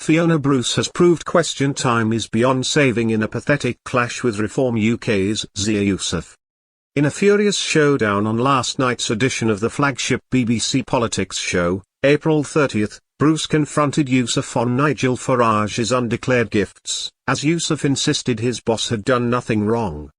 Fiona Bruce has proved Question Time is beyond saving in a pathetic clash with Reform UK's Zia Yusuf. In a furious showdown on last night's edition of the flagship BBC politics show, April 30, Bruce confronted Yusuf on Nigel Farage's undeclared gifts, as Yusuf insisted his boss had done nothing wrong.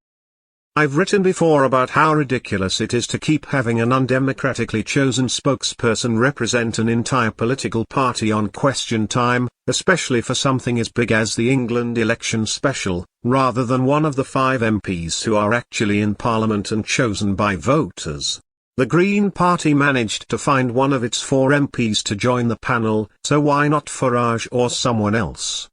"I've written before about how ridiculous it is to keep having an undemocratically chosen spokesperson represent an entire political party on Question Time, especially for something as big as the England election special, rather than one of the 5 MPs who are actually in Parliament and chosen by voters. The Green Party managed to find one of its 4 MPs to join the panel, so why not Farage or someone else?"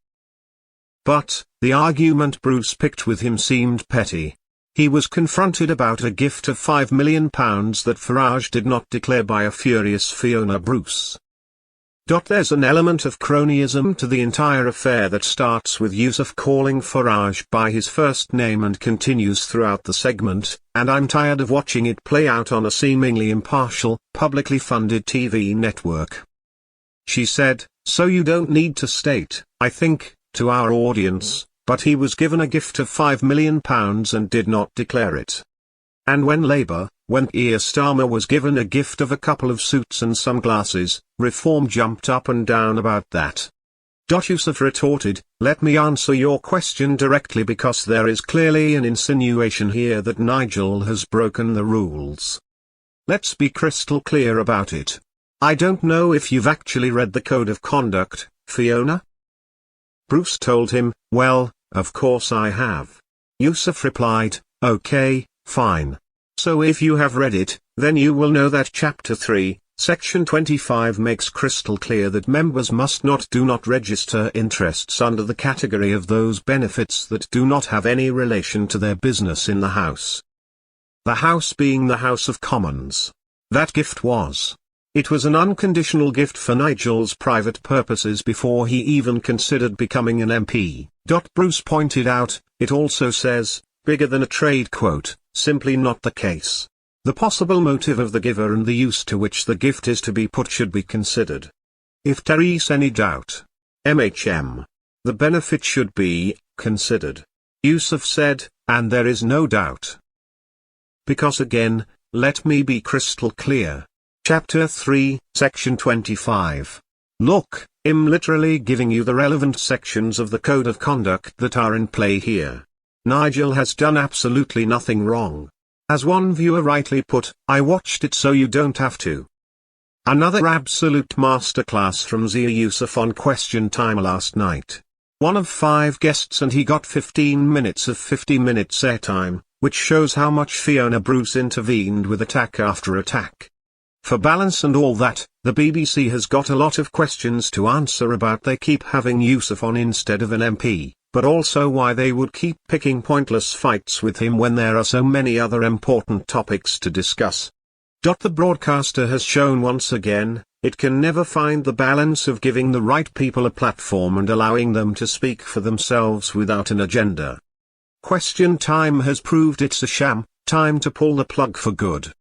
But, the argument Bruce picked with him seemed petty. He was confronted about a gift of £5 million that Farage did not declare by a furious Fiona Bruce. There's an element of cronyism to the entire affair that starts with Yusuf calling Farage by his first name and continues throughout the segment, and I'm tired of watching it play out on a seemingly impartial, publicly funded TV network. She said, "So you don't need to state, I think, to our audience, but he was given a gift of £5 million and did not declare it." And when Keir Starmer was given a gift of a couple of suits and some glasses, Reform jumped up and down about that. Yusuf retorted, "Let me answer your question directly because there is clearly an insinuation here that Nigel has broken the rules. Let's be crystal clear about it. I don't know if you've actually read the Code of Conduct, Fiona." Bruce told him, "Well, of course I have." Yusuf replied, "Okay, fine. So if you have read it, then you will know that Chapter 3, Section 25 makes crystal clear that members do not register interests under the category of those benefits that do not have any relation to their business in the House. The House being the House of Commons. That gift was. It was an unconditional gift for Nigel's private purposes before he even considered becoming an MP. Bruce pointed out, it also says, bigger than a trade quote, simply not the case. The possible motive of the giver and the use to which the gift is to be put should be considered. If there is any doubt, the benefit should be considered. Yusuf said, and there is no doubt. Because again, let me be crystal clear. Chapter 3, Section 25. Look, I'm literally giving you the relevant sections of the Code of Conduct that are in play here. Nigel has done absolutely nothing wrong. As one viewer rightly put, I watched it so you don't have to. Another absolute masterclass from Zia Yusuf on Question Time last night. One of 5 guests and he got 15 minutes of 50 minutes airtime, which shows how much Fiona Bruce intervened with attack after attack. For balance and all that, the BBC has got a lot of questions to answer about they keep having Yusuf on instead of an MP, but also why they would keep picking pointless fights with him when there are so many other important topics to discuss. The broadcaster has shown once again, it can never find the balance of giving the right people a platform and allowing them to speak for themselves without an agenda. Question Time has proved it's a sham, time to pull the plug for good.